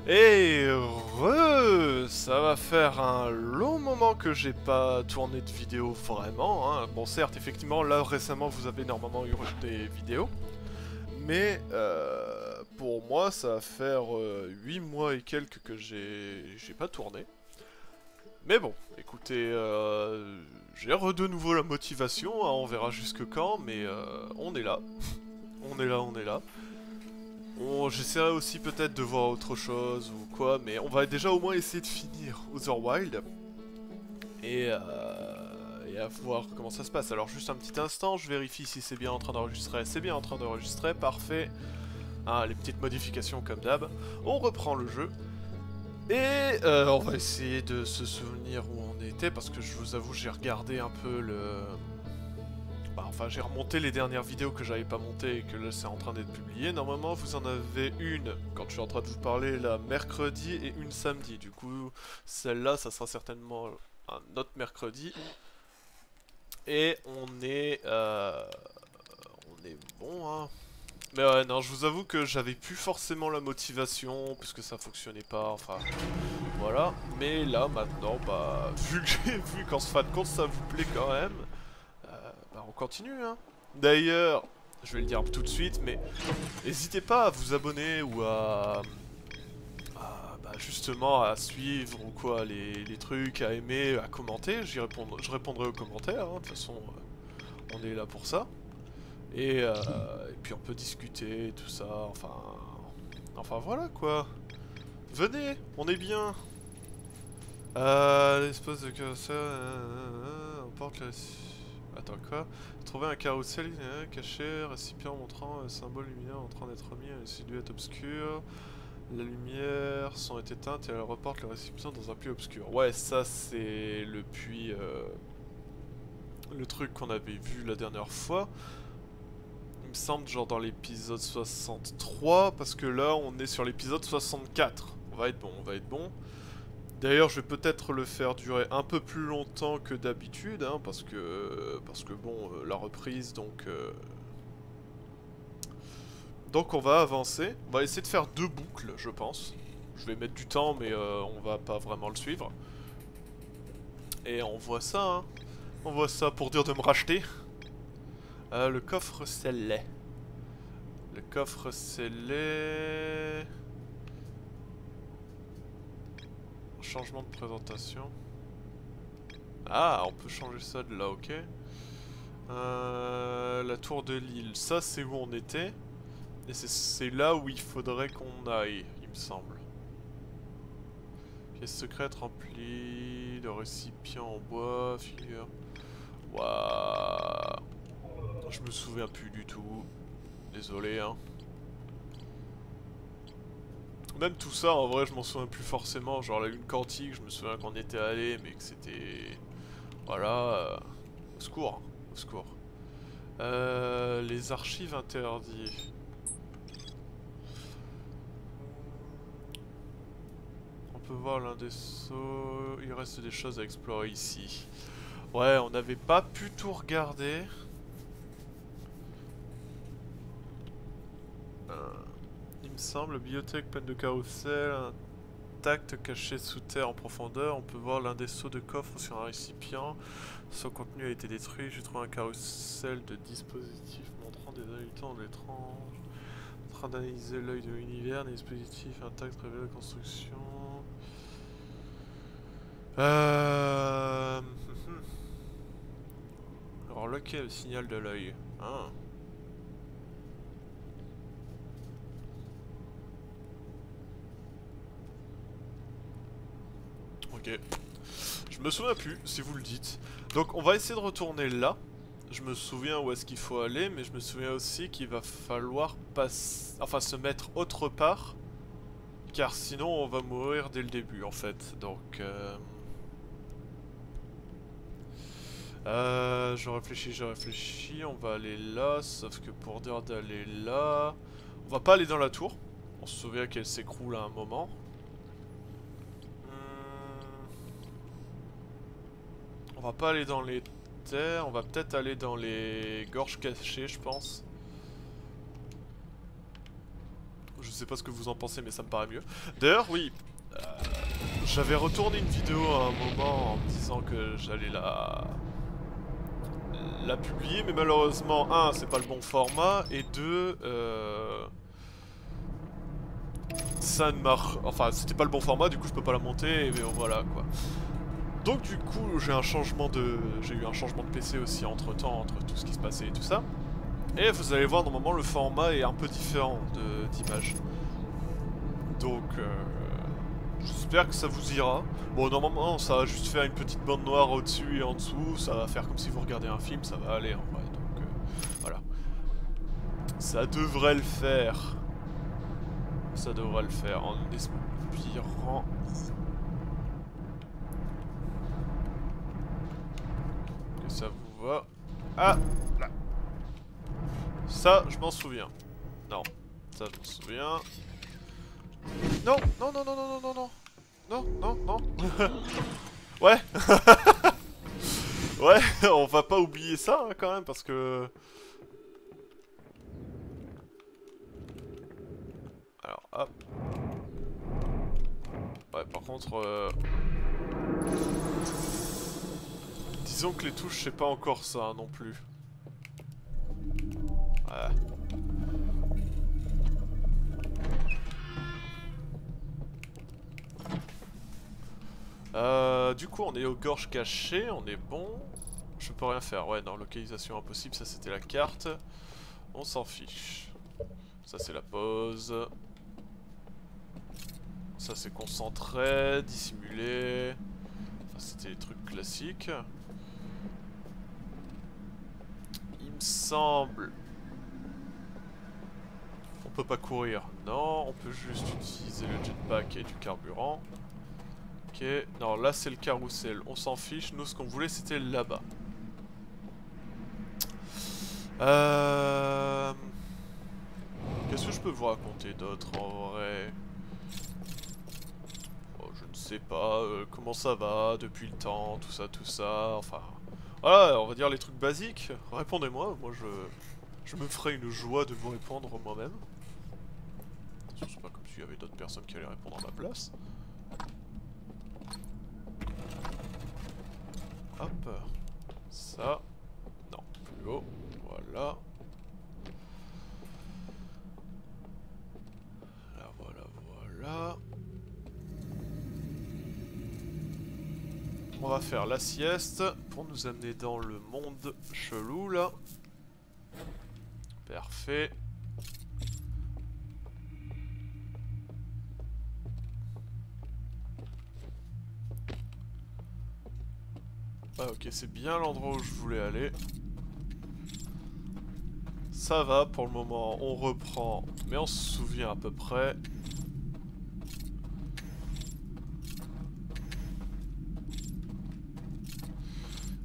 Et ça va faire un long moment que j'ai pas tourné de vidéo vraiment, hein. Bon certes, effectivement, là récemment vous avez normalement eu des vidéos, mais pour moi ça va faire 8 mois et quelques que j'ai pas tourné. Mais bon, écoutez, j'ai de nouveau la motivation, hein, on verra jusque quand, mais on est là. On est là, on est là. J'essaierai aussi peut-être de voir autre chose ou quoi, mais on va déjà au moins essayer de finir Otherwild et à voir comment ça se passe. Alors juste un petit instant, je vérifie si c'est bien en train d'enregistrer. C'est bien en train d'enregistrer, parfait. Ah, les petites modifications comme d'hab. On reprend le jeu et on va essayer de se souvenir où on était parce que je vous avoue j'ai regardé un peu le... Enfin, j'ai remonté les dernières vidéos que j'avais pas montées et que là c'est en train d'être publié. Normalement, vous en avez une quand je suis en train de vous parler là mercredi et une samedi. Du coup, celle-là, ça sera certainement un autre mercredi. Et on est bon, hein. Mais ouais, non, je vous avoue que j'avais plus forcément la motivation puisque ça fonctionnait pas. Enfin, voilà. Mais là, maintenant, bah, vu que j'ai vu qu'en fin de compte ça vous plaît quand même. Bah on continue hein. D'ailleurs, je vais le dire tout de suite, mais n'hésitez pas à vous abonner ou bah justement à suivre ou quoi les trucs, à aimer, à commenter. Je répondrai aux commentaires, hein. De toute façon, on est là pour ça. Et puis on peut discuter, tout ça, enfin voilà quoi. Venez, on est bien. L'espace de curseur, emporte la... Attends quoi? Trouver un carrousel caché, récipient montrant un symbole lumineux en train d'être mis à une silhouette obscure. La lumière sont éteintes et elle reporte le récipient dans un puits obscur. Ouais, ça c'est le puits... le truc qu'on avait vu la dernière fois. Il me semble genre dans l'épisode 63, parce que là on est sur l'épisode 64. On va être bon, on va être bon. D'ailleurs, je vais peut-être le faire durer un peu plus longtemps que d'habitude, hein, parce que bon, la reprise, donc on va avancer. On va essayer de faire 2 boucles, je pense. Je vais mettre du temps, mais on va pas vraiment le suivre. Et on voit ça, hein. On voit ça pour dire de me racheter. Le coffre scellé. Le coffre scellé... Changement de présentation. Ah, on peut changer ça de là, ok. La tour de l'île, ça c'est où on était. Et c'est là où il faudrait qu'on aille, il me semble. Pièce secrète remplie de récipients en bois, figure. Waouh. Je me souviens plus du tout. Désolé, hein. Même tout ça, en vrai, je m'en souviens plus forcément. Genre la lune quantique, je me souviens qu'on était allé, mais que c'était... Voilà. Au secours, hein, au secours. Les archives interdites. On peut voir l'un des sauts. Il reste des choses à explorer ici. Ouais, on n'avait pas pu tout regarder. Il me semble, bibliothèque pleine de carrousel, intact caché sous terre en profondeur. On peut voir l'un des seaux de coffre sur un récipient. Son contenu a été détruit. J'ai trouvé un carrousel de dispositifs montrant des habitants étranges. En train d'analyser l'œil de l'univers. Les dispositifs intacts révèlent la construction. Euh... Alors lequel le signal de l'œil? Ah. Ok. Je me souviens plus, si vous le dites. Donc on va essayer de retourner là. Je me souviens où est-ce qu'il faut aller, mais je me souviens aussi qu'il va falloir enfin se mettre autre part. Car sinon on va mourir dès le début en fait. Donc je réfléchis, on va aller là, sauf que pour dire d'aller là... On va pas aller dans la tour. On se souvient qu'elle s'écroule à un moment. On va pas aller dans les terres, on va peut-être aller dans les gorges cachées, je pense. Je sais pas ce que vous en pensez, mais ça me paraît mieux. D'ailleurs, oui, j'avais retourné une vidéo à un moment en me disant que j'allais la publier, mais malheureusement, un, c'est pas le bon format, et deux, ça ne marche... Enfin, c'était pas le bon format, du coup je peux pas la monter, et voilà quoi. Donc du coup, j'ai eu un changement de PC aussi entre-temps, entre tout ce qui se passait et tout ça. Et vous allez voir, normalement, le format est un peu différent d'image. Donc, j'espère que ça vous ira. Bon, normalement, ça va juste faire une petite bande noire au-dessus et en dessous. Ça va faire comme si vous regardez un film, ça va aller en vrai. Donc, voilà. Ça devrait le faire. Ça devrait le faire en espérant... que ça vous va. Ah là. Ça, je m'en souviens. Non. Ça, je m'en souviens. Non, non, non, non, non, non, non, non. Non, non, non. Ouais. Ouais, on va pas oublier ça hein, quand même parce que... Alors, hop. Ouais, par contre... Disons que les touches, c'est pas encore ça hein, non plus. Ouais. Du coup, on est aux gorges cachées, on est bon. Je peux rien faire. Ouais, non, localisation impossible, ça c'était la carte. On s'en fiche. Ça c'est la pause. Ça c'est concentré, dissimulé. Enfin, c'était les trucs classiques. Il me semble... On peut pas courir. Non, on peut juste utiliser le jetpack et du carburant. Ok, non, là c'est le carrousel. On s'en fiche. Nous, ce qu'on voulait, c'était là-bas. Qu'est-ce que je peux vous raconter d'autre en vrai? Oh, je ne sais pas, comment ça va depuis le temps, tout ça, enfin... Voilà, on va dire les trucs basiques. Répondez-moi, moi je me ferai une joie de vous répondre moi-même. C'est pas comme s'il y avait d'autres personnes qui allaient répondre à ma place. Hop. Ça. Non, plus haut. Voilà. Là, voilà, voilà. On va faire la sieste pour nous amener dans le monde chelou là. Parfait. Ah ok, c'est bien l'endroit où je voulais aller. Ça va pour le moment, on reprend, mais on se souvient à peu près.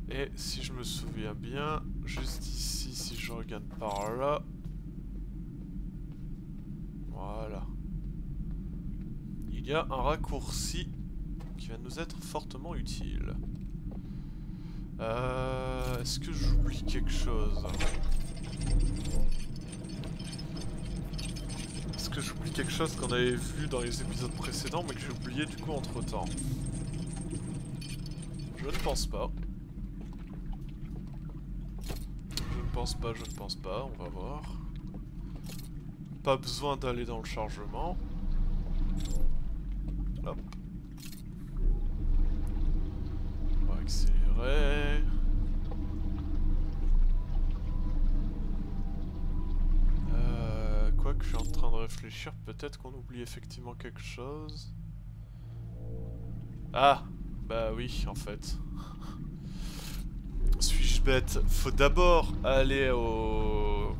Et si je me souviens bien, juste ici, si je regarde par là... Voilà. Il y a un raccourci qui va nous être fortement utile. Est-ce que j'oublie quelque chose? Est-ce que j'oublie quelque chose qu'on avait vu dans les épisodes précédents mais que j'ai oublié du coup entre temps? Je ne pense pas. Je ne pense pas, on va voir. Pas besoin d'aller dans le chargement. Hop. On va accélérer. Quoi que je suis en train de réfléchir, peut-être qu'on oublie effectivement quelque chose. Ah, bah oui, en fait. Suis-je bête? Faut d'abord aller au...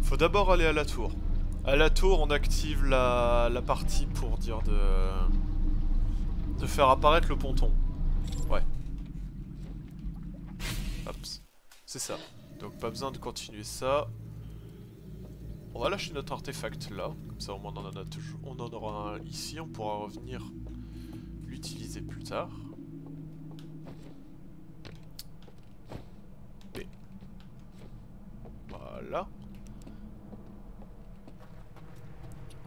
Faut d'abord aller à la tour. À la tour, on active la partie pour dire de faire apparaître le ponton. Ouais. Hop. C'est ça. Donc pas besoin de continuer ça. On va lâcher notre artefact là. Comme ça, on en a toujours. On en aura un ici. On pourra revenir l'utiliser plus tard. B. Voilà.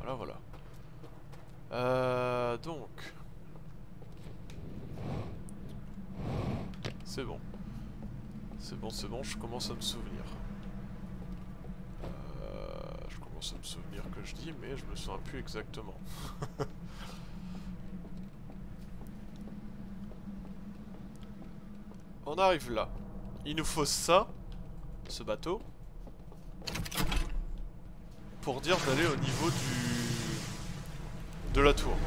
Voilà, voilà. Donc... C'est bon. C'est bon, c'est bon, je commence à me souvenir. Je commence à me souvenir que je dis, mais je me souviens plus exactement. On arrive là. Il nous faut ça, ce bateau, pour dire d'aller au niveau de la tour.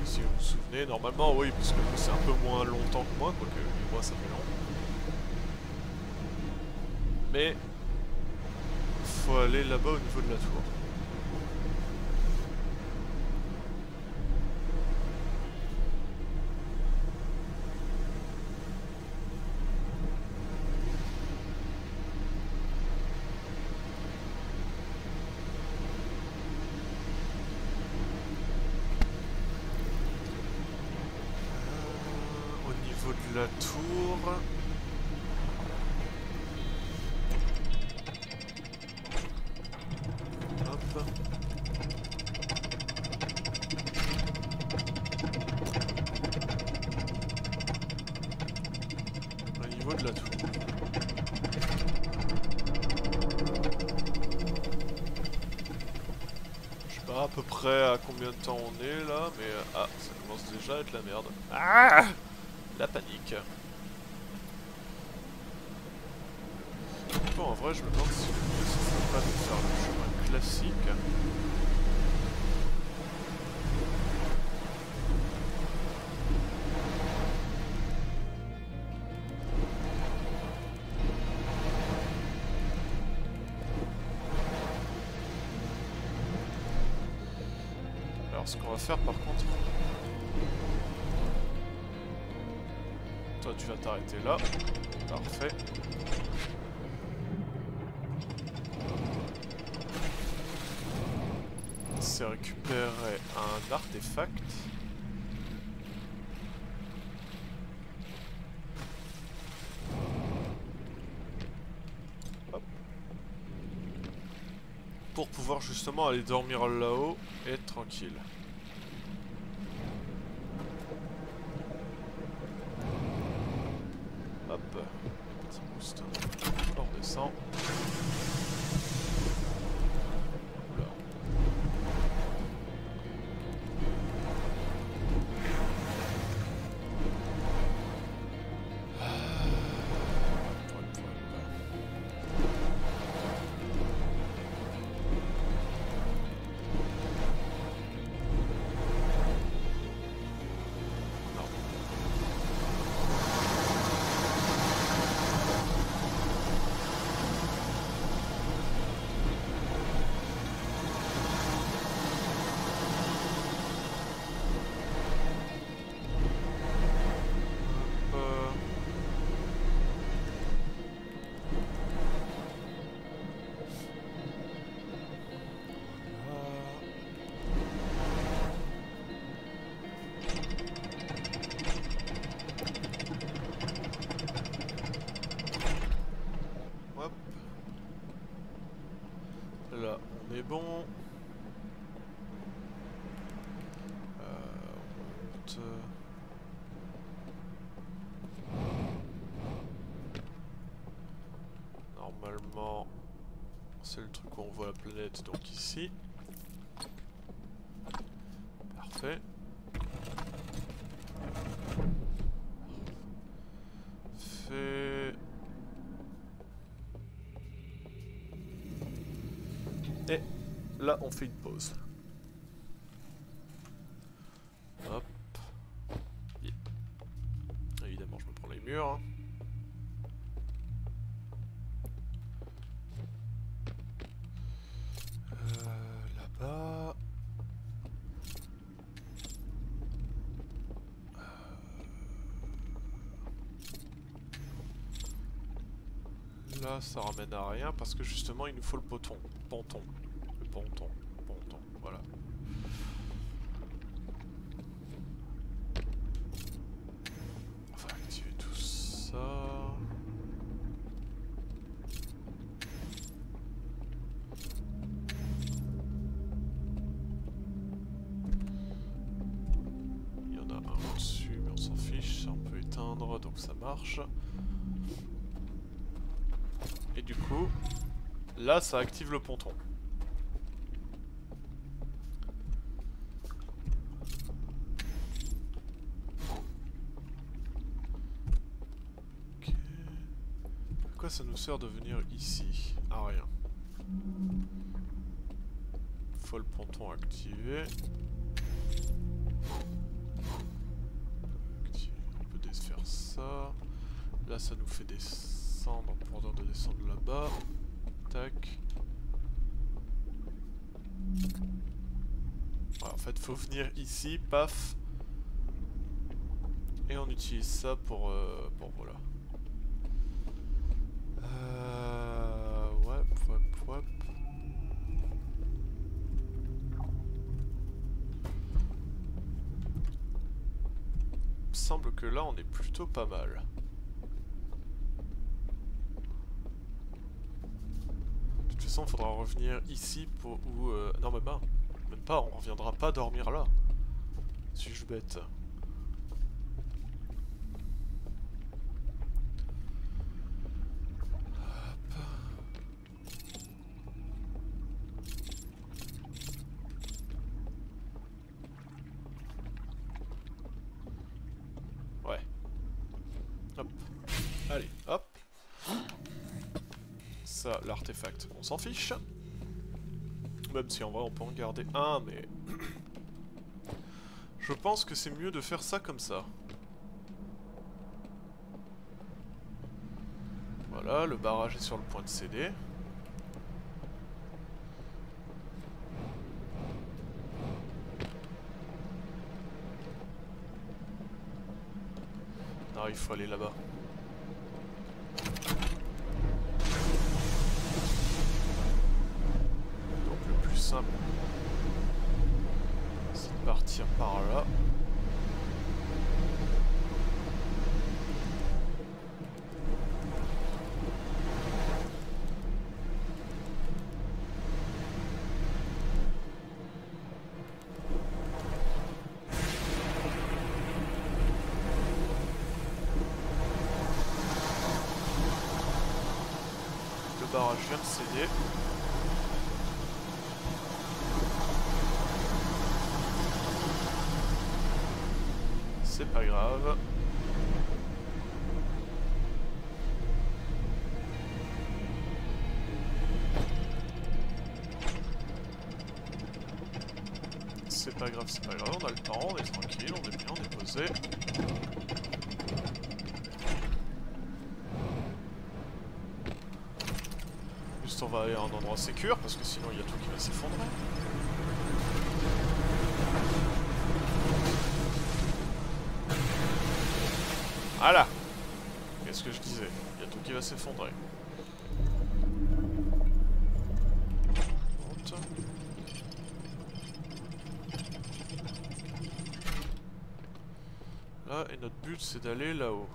Si vous vous souvenez, normalement oui, parce que c'est un peu moins longtemps que moi, quoique moi ça fait long. Mais faut aller là-bas au niveau de la tour. Au niveau de la tour... Hop. Au niveau de la tour. Je sais pas à peu près à combien de temps on est là, mais ah, ça commence déjà à être la merde. Ah, la panique. Bon, en vrai, je me demande si le mieux ce serait pas de faire le chemin classique. Alors, ce qu'on va faire par contre... Toi, tu vas t'arrêter là. Parfait. C'est récupérer un artefact. Hop. Pour pouvoir justement aller dormir là-haut et être tranquille. Hop. Petit boost. On redescend. Oula. Là, on est bon. On monte. Normalement, c'est le truc où on voit la planète, donc ici. Parfait. Fait. Et là, on fait une pause. Hop. Yeah. Évidemment, je me prends les murs. Hein. Là-bas. Là, ça ramène à rien parce que justement, il nous faut le ponton. Le ponton. Voilà. On va activer tout ça. éteindre, donc ça marche. Et du coup, là ça active le ponton. Ok. À quoi ça nous sert de venir ici? Ah, rien. Faut le ponton activé. On peut défaire ça. Là ça nous fait descendre pour dire de descendre là-bas. Tac. Ouais, en fait faut venir ici, paf. Et on utilise ça pour voilà. Ouais. Il semble que là on est plutôt pas mal. De toute façon il faudra revenir ici pour où... non même pas, on reviendra pas dormir là. Suis-je bête? Ouais. Hop. Allez, hop. Ça, l'artefact, on s'en fiche. Même si en vrai on peut en garder un, mais... Je pense que c'est mieux de faire ça comme ça. Voilà, le barrage est sur le point de céder. Non, il faut aller là-bas. Donc le plus simple, c'est de partir par là. Le barrage vient de céder. C'est pas grave. C'est pas grave, on a le temps, on est tranquille, on est bien, on est posé. Juste on va aller à un endroit sécure parce que sinon il y a tout qui va s'effondrer. Voilà. Qu'est-ce que je disais? Il y a tout qui va s'effondrer. Là, et notre but c'est d'aller là-haut.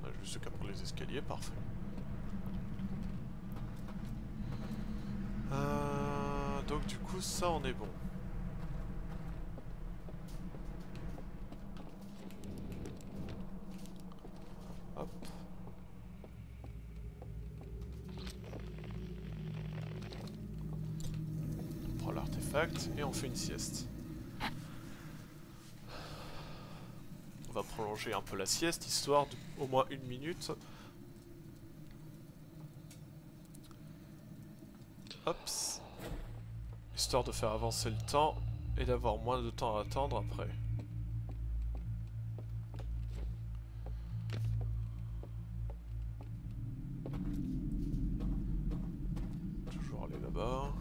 On a juste qu'à prendre les escaliers, parfait. Donc du coup ça on est bon. Hop. On prend l'artefact et on fait une sieste. On va prolonger un peu la sieste, histoire d'au moins 1 minute. Hops. Histoire de faire avancer le temps et d'avoir moins de temps à attendre après. Toujours aller là-bas.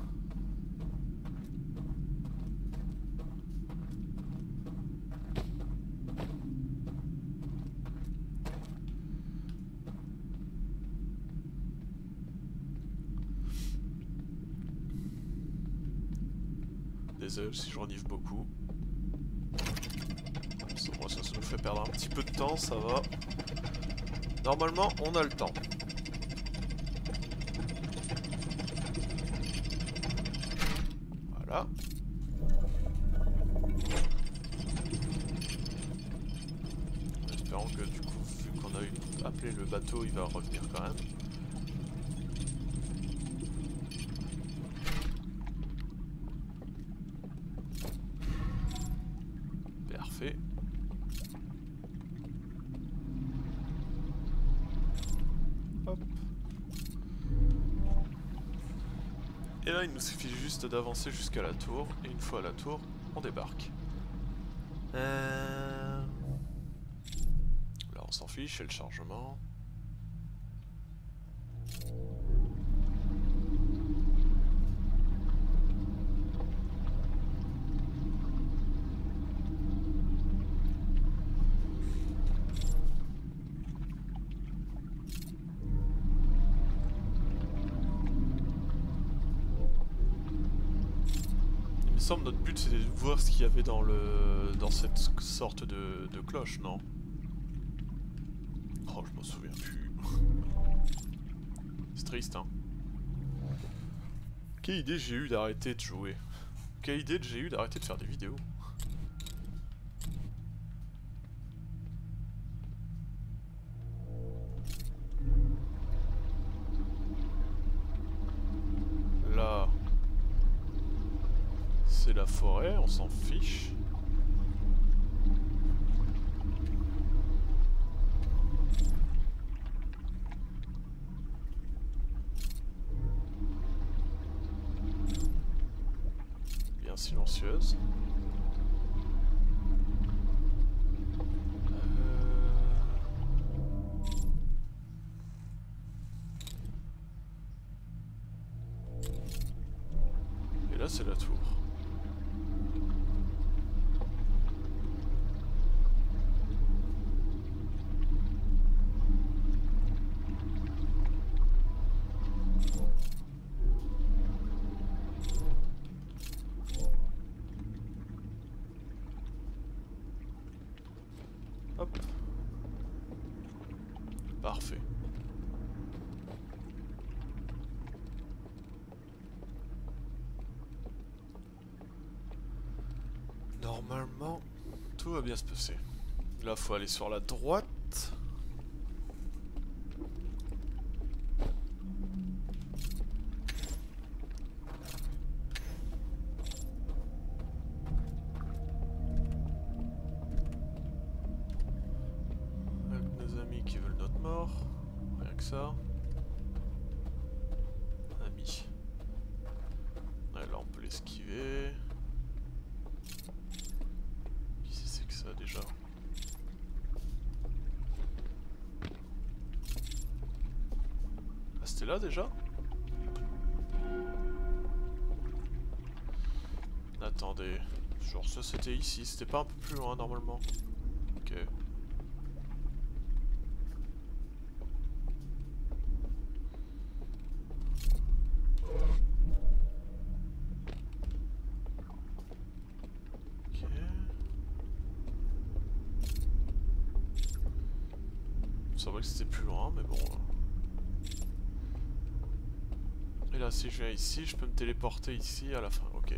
Désolé si je renifle beaucoup. Moi ça nous fait perdre un petit peu de temps, ça va. Normalement on a le temps. Voilà. bateau il va revenir quand même. Parfait. Hop. Et là il nous suffit juste d'avancer jusqu'à la tour, et une fois à la tour, on débarque. Là on s'en fiche, c'est le chargement. Il me semble notre but c'était de voir ce qu'il y avait dans cette sorte de cloche, non? Oh, je m'en souviens plus. C'est triste, hein. Quelle idée j'ai eu d'arrêter de jouer. Quelle idée j'ai eu d'arrêter de faire des vidéos. Là, c'est la forêt, on s'en fiche. Bien silencieuse. Et là, c'est la tour. Hop. Parfait. Normalement, tout va bien se passer. Là, faut aller sur la droite. Avec nos amis qui veulent notre mort. Rien que ça. Amis. Ouais, là, on peut l'esquiver. Déjà. Ah, c'était là déjà? Attendez. Genre ça c'était ici, c'était pas un peu plus loin normalement. Ok. C'est vrai que c'était plus loin, mais bon. Et là, si je viens ici, je peux me téléporter ici à la fin. Ok.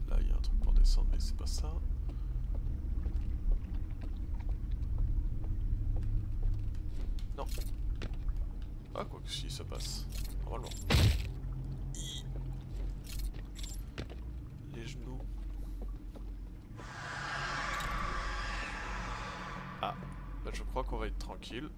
Là, il y a un truc pour descendre, mais c'est pas ça. Non. Ah, quoi que si, ça passe. Normalement. Les genoux. Ah. Bah, je crois qu'on va être tranquille.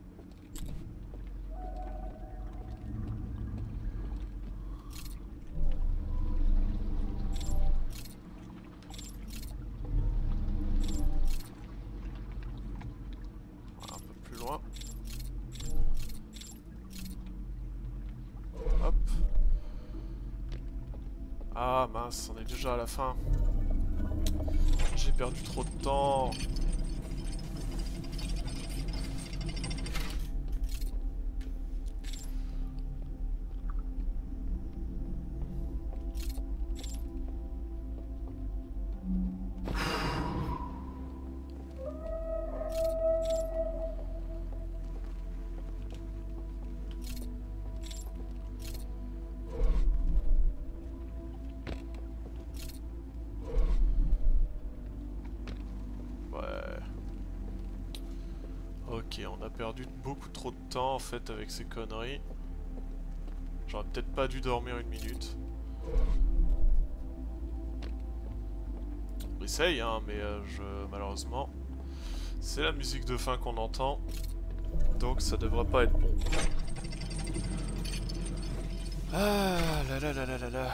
Un peu plus loin. Hop. Ah mince, on est déjà à la fin. J'ai perdu trop de temps. Ouais. perdu beaucoup trop de temps en fait avec ces conneries. J'aurais peut-être pas dû dormir une minute. On essaye hein, mais malheureusement c'est la musique de fin qu'on entend. Donc ça devrait pas être bon. Ah là là là là là là.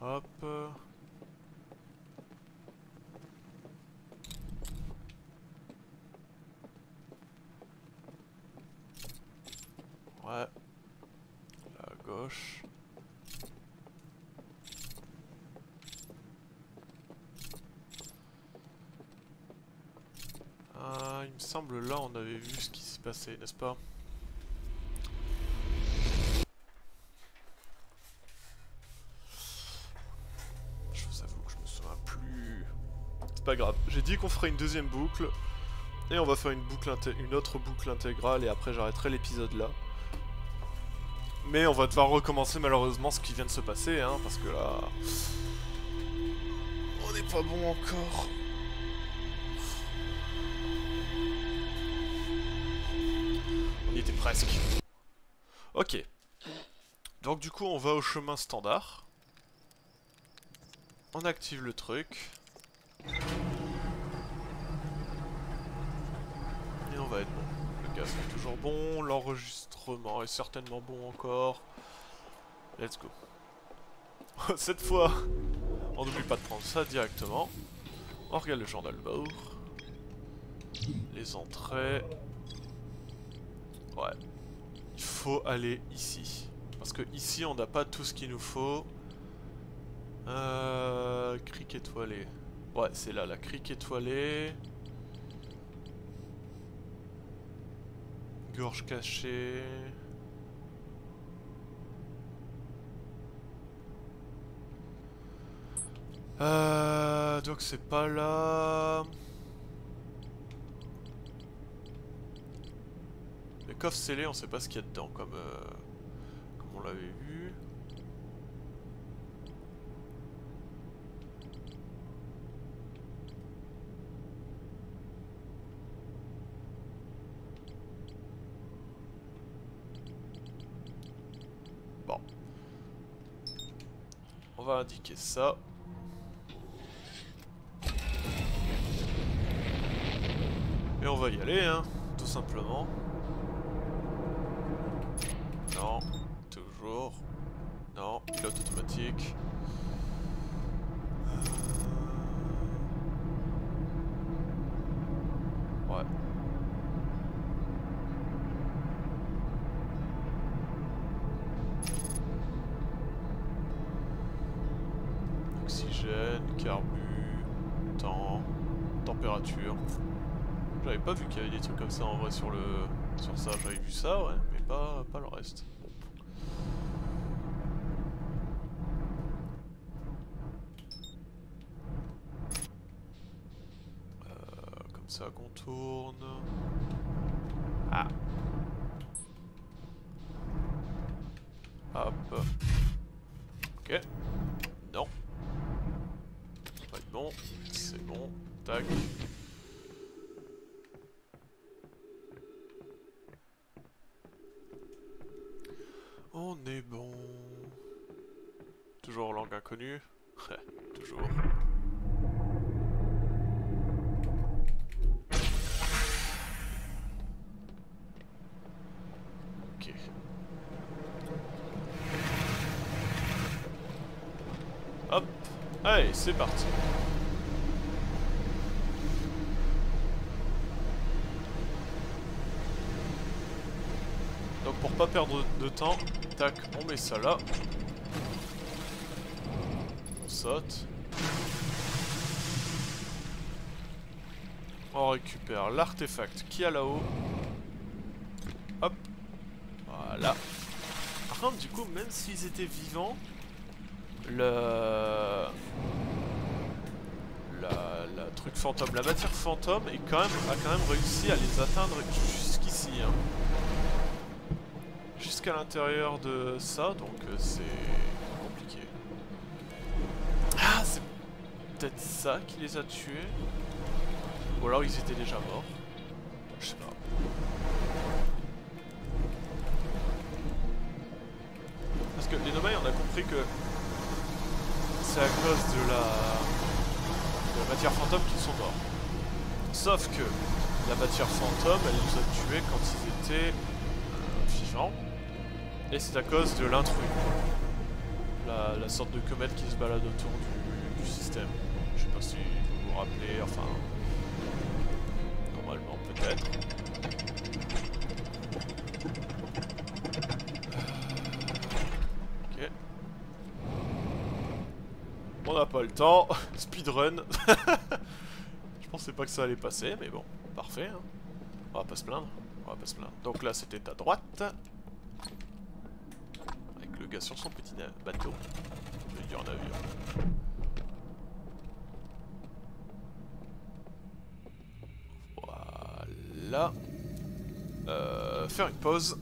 Hop. Ouais. Là à gauche. Ah, il me semble là on avait vu ce qui s'y passait, n'est-ce pas? Je vous avoue que je me souviens plus. C'est pas grave, j'ai dit qu'on ferait une deuxième boucle. Et on va faire une autre boucle intégrale et après j'arrêterai l'épisode là. Mais on va devoir recommencer malheureusement ce qui vient de se passer, hein, parce que là... On n'est pas bon encore. On y était presque. Ok. Donc du coup on va au chemin standard. On active le truc. Et on va être bon. Le casque est toujours bon, l'enregistrement est certainement bon encore. Let's go. Cette fois, on n'oublie pas de prendre ça directement. On regarde le journal de bord. Les entrées. Ouais. Il faut aller ici. Parce que ici, on n'a pas tout ce qu'il nous faut. Cric étoilé. Ouais, c'est là, la cric étoilée. Gorge cachée. Donc c'est pas là. Le coffre scellé, on sait pas ce qu'il y a dedans, comme on l'avait vu. Bon. On va indiquer ça. Et on va y aller, hein, tout simplement. Non, toujours. Non, pilote automatique. Ouais. Oxygène, carbu, temps, température. J'avais pas vu qu'il y avait des trucs comme ça en vrai sur ça. J'avais vu ça, ouais, mais pas le reste. Comme ça qu'on tourne. Ah. Hop. Ok. Non. Ça va être bon. C'est bon. Tac. On est bon. Toujours langue inconnue. Toujours. Ok. Hop. Allez, c'est parti. Donc pour pas perdre de temps, tac, on met ça là. On saute. On récupère l'artefact qui est là-haut. Hop. Voilà. Par contre, du coup, même s'ils étaient vivants, le... La truc fantôme, la matière fantôme a quand même réussi à les atteindre jusqu'ici. Hein. Jusqu'à l'intérieur de ça, donc c'est compliqué. Ah, c'est peut-être ça qui les a tués. Ou alors ils étaient déjà morts. Je sais pas. Parce que les Nomai, on a compris que c'est à cause de la matière fantôme qu'ils sont morts. Sauf que la matière fantôme, elle les a tués quand ils étaient vivants. Et c'est à cause de l'intrus. La sorte de comète qui se balade autour du système. Je sais pas si vous vous rappelez, enfin... Normalement, peut-être. Ok. On n'a pas le temps. Speedrun. Je pensais pas que ça allait passer, mais bon. Parfait. Hein. On va pas se plaindre. On va pas se plaindre. Donc là, c'était à droite. Avec le gars sur son petit bateau. Je vais dire un avion. Voilà. Faire une pause.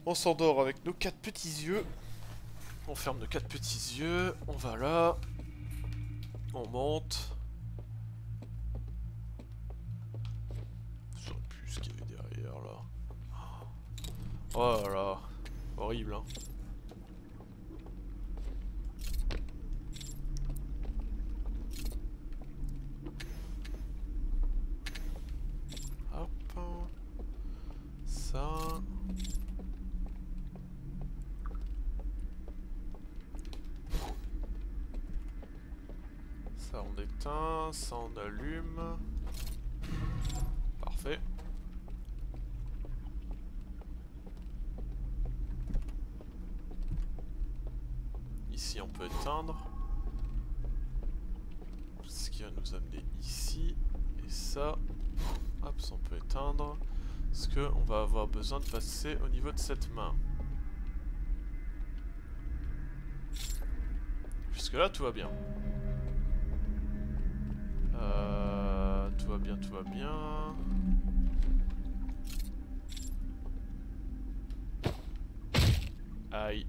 On s'endort avec nos 4 petits yeux. On ferme nos 4 petits yeux. On va là. On monte. Je sais plus ce qu'il y avait derrière là. Oh là là. Horrible hein. Hop. Ça. Ça on éteint, ça on allume. Parfait. Ici on peut éteindre. Ce qui va nous amener ici. Et ça, hop, ça on peut éteindre. Parce qu'on va avoir besoin de passer au niveau de cette main. Jusque là tout va bien. Tout va bien, tout va bien. Aïe.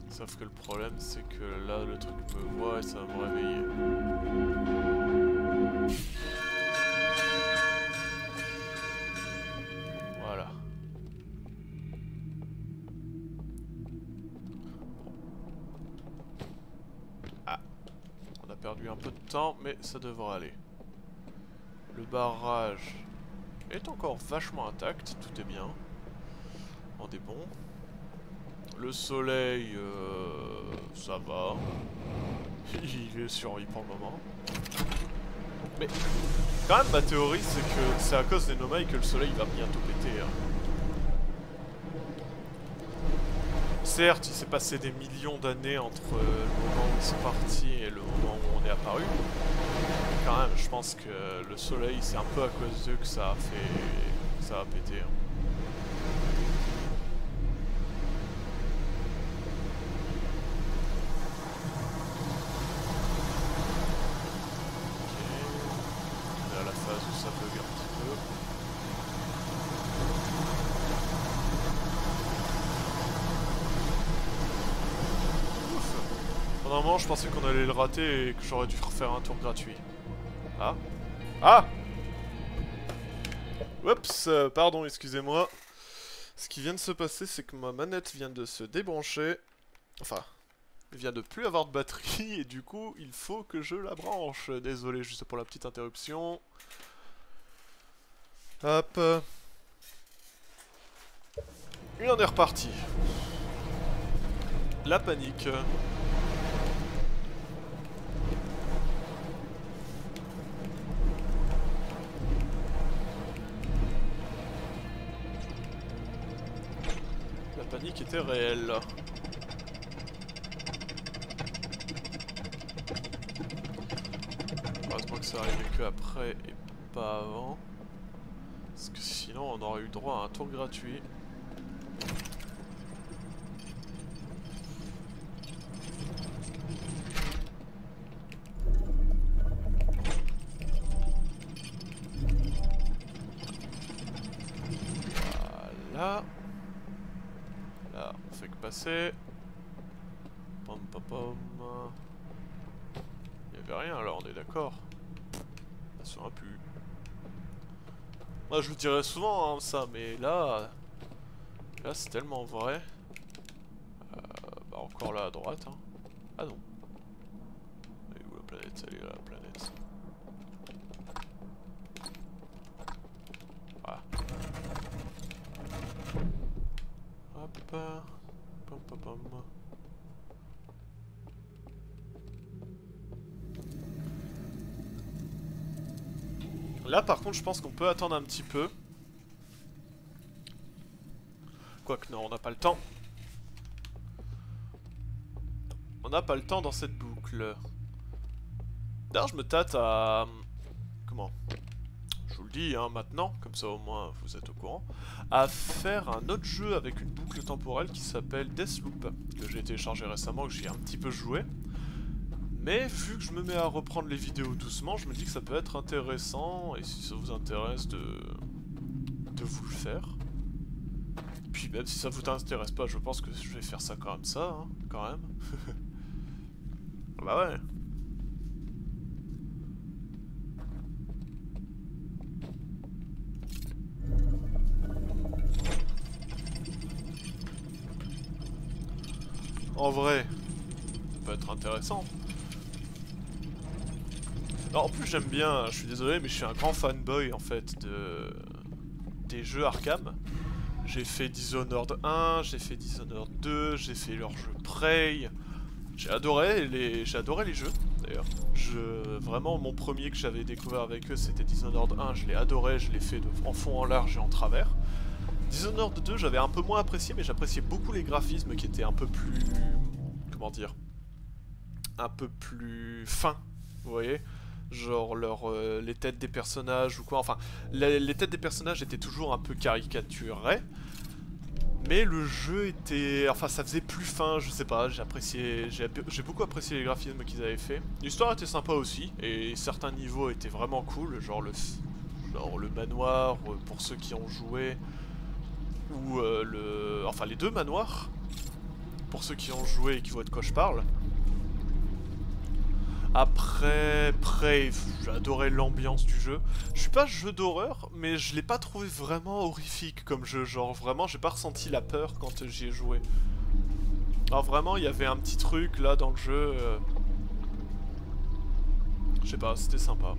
Sauf que le problème c'est que là le truc me voit et ça va me réveiller. Voilà. Ah. On a perdu un peu de temps mais ça devrait aller. Le barrage est encore vachement intact, tout est bien. On est bon. Le soleil, ça va. Il est survie pour le moment. Mais quand même ma théorie c'est que c'est à cause des Nomai que le soleil va bientôt péter. Hein. Certes, il s'est passé des millions d'années entre le moment où ils sont partis et le moment où on est apparu. Mais quand même, je pense que le soleil c'est un peu à cause d'eux que ça a fait... ça a pété. Hein. Normalement, je pensais qu'on allait le rater et que j'aurais dû refaire un tour gratuit. Ah. Ah. Oups, pardon, excusez-moi. Ce qui vient de se passer, c'est que ma manette vient de se débrancher. Enfin, il vient de plus avoir de batterie et du coup, il faut que je la branche. Désolé, juste pour la petite interruption. Hop. Et on est reparti. La panique. La panique était réelle. Heureusement que ça arrivait que après et pas avant. Parce que sinon on aurait eu droit à un tour gratuit. Voilà. Là, on fait que passer. Pom pom pom. Il n'y avait rien alors, on est d'accord. Ça sera plus. Moi je vous dirais souvent hein, ça, mais là c'est tellement vrai. Bah encore là à droite. Hein. Ah non. Elle est où la planète? Elle est là la planète. Voilà. Hop. Pom pom pom. Là par contre je pense qu'on peut attendre un petit peu. Quoique non, on n'a pas le temps. On n'a pas le temps dans cette boucle. D'ailleurs je me tâte à... Comment? Je vous le dis hein, maintenant, comme ça au moins vous êtes au courant. À faire un autre jeu avec une boucle temporelle qui s'appelle Deathloop. Que j'ai téléchargé récemment, que j'ai un petit peu joué. Mais vu que je me mets à reprendre les vidéos doucement, je me dis que ça peut être intéressant. Et si ça vous intéresse de vous le faire. Puis même si ça vous intéresse pas, je pense que je vais faire ça quand même hein, quand même. Bah ouais. En vrai, ça peut être intéressant. Non, en plus j'aime bien, je suis désolé, mais je suis un grand fanboy en fait des jeux Arkham. J'ai fait Dishonored 1, j'ai fait Dishonored 2, j'ai fait leur jeu Prey. J'ai adoré les jeux d'ailleurs. Vraiment mon premier que j'avais découvert avec eux c'était Dishonored 1, je l'ai adoré, je l'ai fait en fond, en large et en travers. Dishonored 2 j'avais un peu moins apprécié, mais j'appréciais beaucoup les graphismes qui étaient un peu plus... Comment dire? Un peu plus fins, vous voyez? Genre les têtes des personnages ou quoi, enfin les têtes des personnages étaient toujours un peu caricaturées. Mais le jeu était... Enfin ça faisait plus fin, je sais pas, j'ai beaucoup apprécié les graphismes qu'ils avaient fait. L'histoire était sympa aussi, et certains niveaux étaient vraiment cool, genre le manoir pour ceux qui ont joué, ou enfin les deux manoirs, pour ceux qui ont joué et qui voient de quoi je parle. Après, j'ai adoré l'ambiance du jeu. Je suis pas jeu d'horreur, mais je l'ai pas trouvé vraiment horrifique comme jeu. Genre vraiment, j'ai pas ressenti la peur quand j'y ai joué. Alors vraiment, il y avait un petit truc là dans le jeu. Je sais pas, c'était sympa.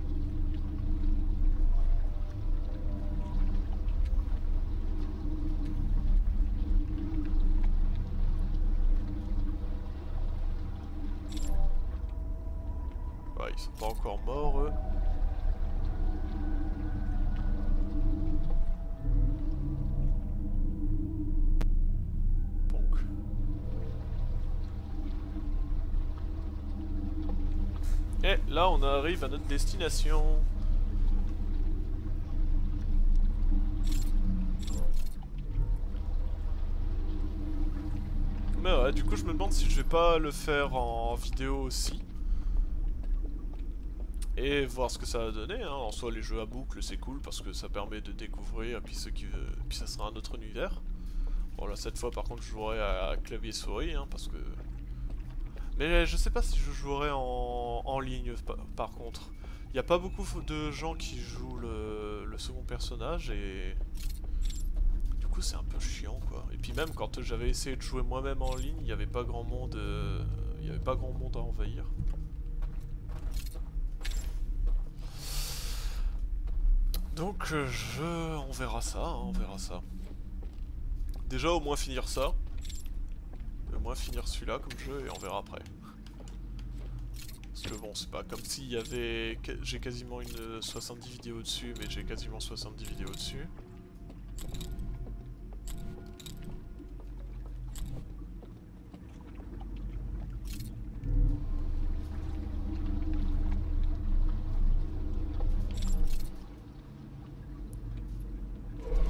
Ouais, ils sont pas encore morts, eux. Donc. Et là, on arrive à notre destination. Mais ouais, du coup, je me demande si je vais pas le faire en vidéo aussi. Et voir ce que ça va donner, hein. En soi les jeux à boucle c'est cool parce que ça permet de découvrir, puis puis ça sera un autre univers. Bon là cette fois par contre je jouerai à clavier souris hein, parce que... Mais je sais pas si je jouerai en ligne par contre. Il n'y a pas beaucoup de gens qui jouent le second personnage et... Du coup c'est un peu chiant quoi. Et puis même quand j'avais essayé de jouer moi-même en ligne, il n'y avait pas grand monde, à envahir. Donc on verra ça, hein, on verra ça. Déjà au moins finir ça. Au moins finir celui-là comme jeu et on verra après. Parce que bon, c'est pas comme s'il y avait... J'ai quasiment une 70 vidéos dessus, mais j'ai quasiment 70 vidéos dessus.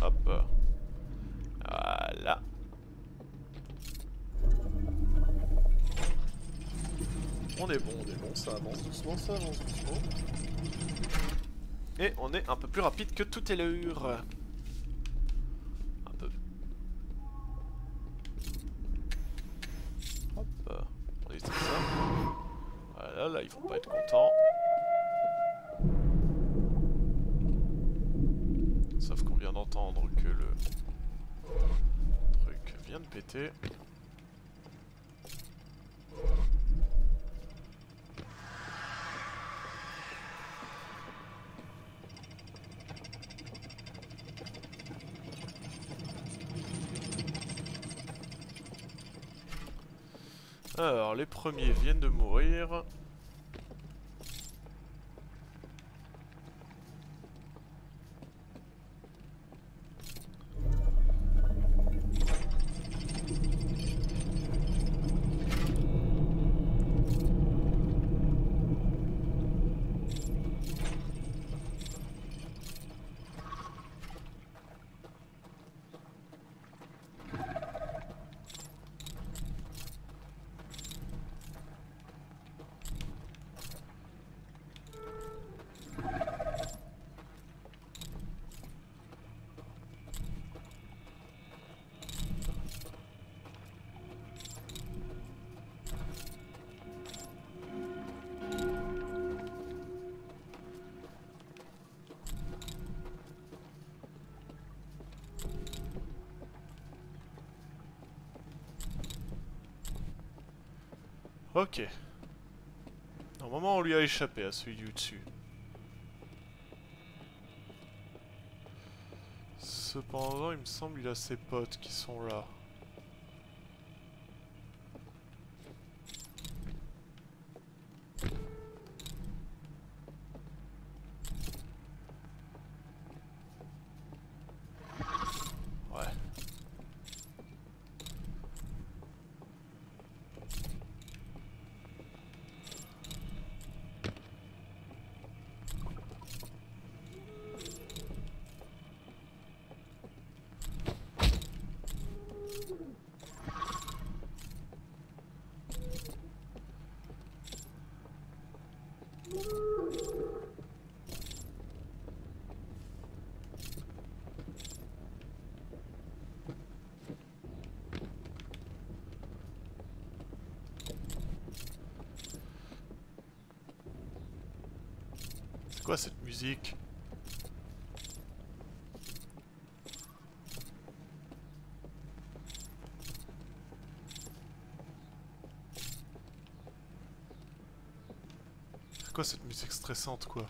Hop. Voilà. On est bon, ça avance doucement, ça avance doucement. Et on est un peu plus rapide que tout à l'heure. Un peu. Hop. On évite ça. Voilà, là ils vont pas être contents. Sauf qu'on vient d'entendre que le truc vient de péter. Alors, les premiers viennent de mourir. Ok. Normalement on lui a échappé à celui du dessus. Cependant il me semble qu'il a ses potes qui sont là. Ouais. C'est quoi cette musique? C'est quoi cette musique stressante quoi?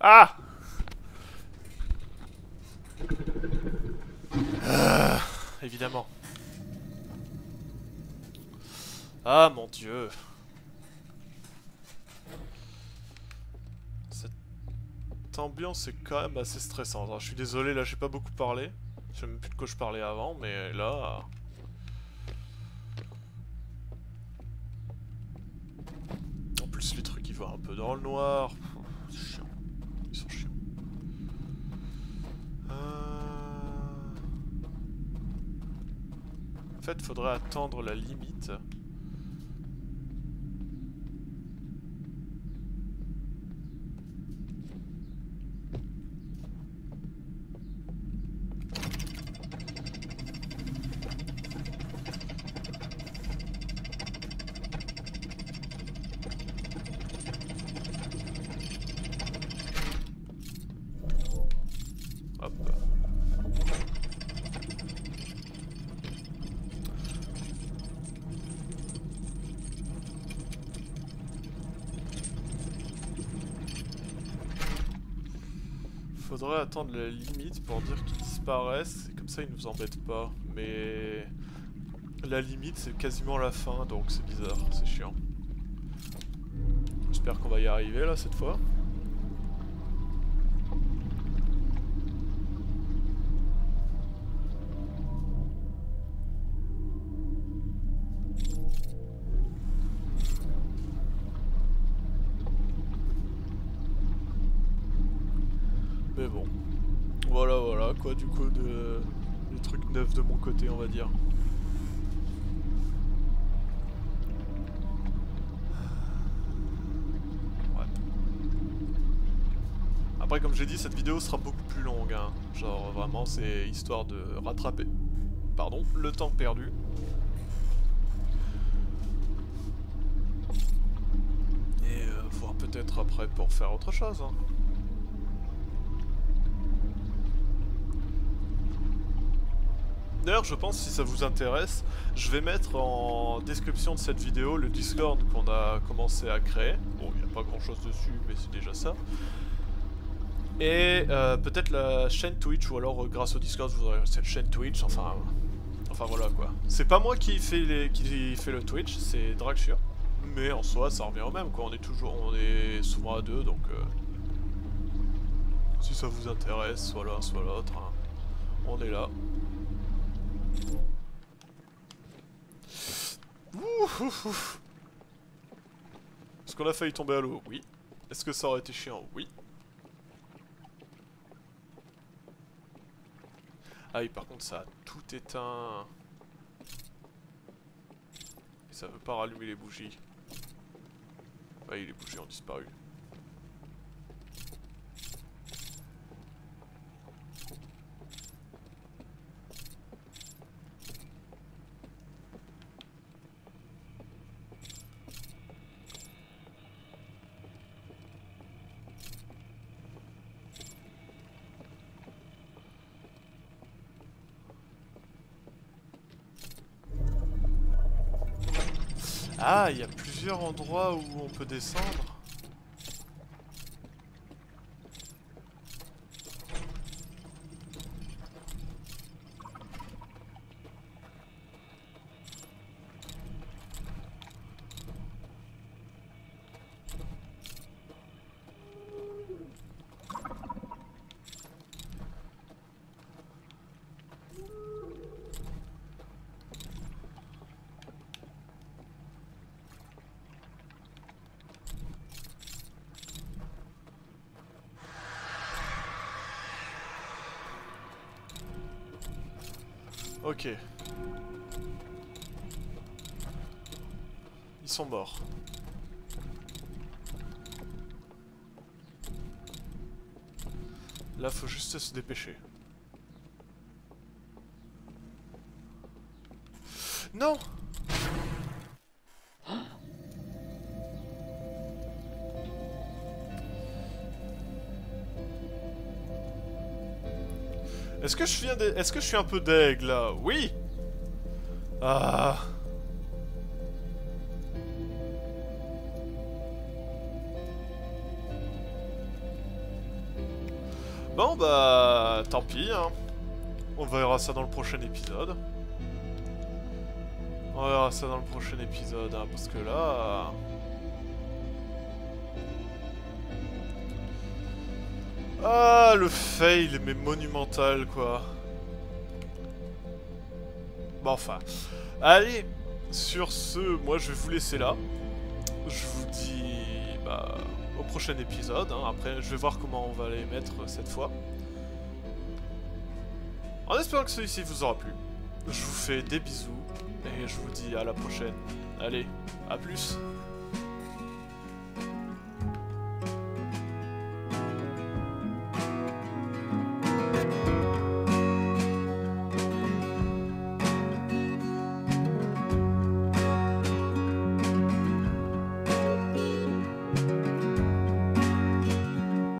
Ah! Évidemment. Ah mon dieu. Cette ambiance est quand même assez stressante. Alors, je suis désolé, là j'ai pas beaucoup parlé. Je sais même plus de quoi je parlais avant, mais là... En plus les trucs ils voient un peu dans le noir. C'est chiant. Ils sont chiants. En fait, faudrait attendre la limite. Hop. Faudrait attendre la limite pour dire qu'ils disparaissent, et comme ça ils nous embêtent pas. Mais la limite c'est quasiment la fin, donc c'est bizarre, c'est chiant. J'espère qu'on va y arriver là cette fois. Mais bon, voilà quoi du coup de trucs neufs de mon côté on va dire. Ouais. Après comme j'ai dit cette vidéo sera beaucoup plus longue hein. Genre vraiment c'est histoire de rattraper, pardon, le temps perdu. Et voir peut-être après pour faire autre chose hein. D'ailleurs, je pense, si ça vous intéresse, je vais mettre en description de cette vidéo le Discord qu'on a commencé à créer. Bon, il n'y a pas grand chose dessus, mais c'est déjà ça. Et peut-être la chaîne Twitch, ou alors grâce au Discord, vous aurez cette chaîne Twitch, enfin voilà quoi. C'est pas moi qui fait le Twitch, c'est Dragshire. Mais en soi, ça revient au même quoi, on est souvent à deux, donc... si ça vous intéresse, soit l'un, soit l'autre, hein, on est là. Est-ce qu'on a failli tomber à l'eau? Oui. Est-ce que ça aurait été chiant? Oui. Ah oui, par contre, ça a tout éteint. Et ça veut pas rallumer les bougies. Oui, les bougies ont disparu. Ah, il y a plusieurs endroits où on peut descendre. Ok. Ils sont morts. Là, faut juste se dépêcher. Non! Est-ce que je suis un peu deg là? Oui! Ah! Bon bah... tant pis hein. On verra ça dans le prochain épisode. On verra ça dans le prochain épisode hein, parce que là... Ah, le fail, mais monumental, quoi. Bon, enfin. Allez, sur ce, moi, je vais vous laisser là. Je vous dis, bah, au prochain épisode. Hein. Après, je vais voir comment on va les mettre cette fois. En espérant que celui-ci vous aura plu. Je vous fais des bisous. Et je vous dis à la prochaine. Allez, à plus.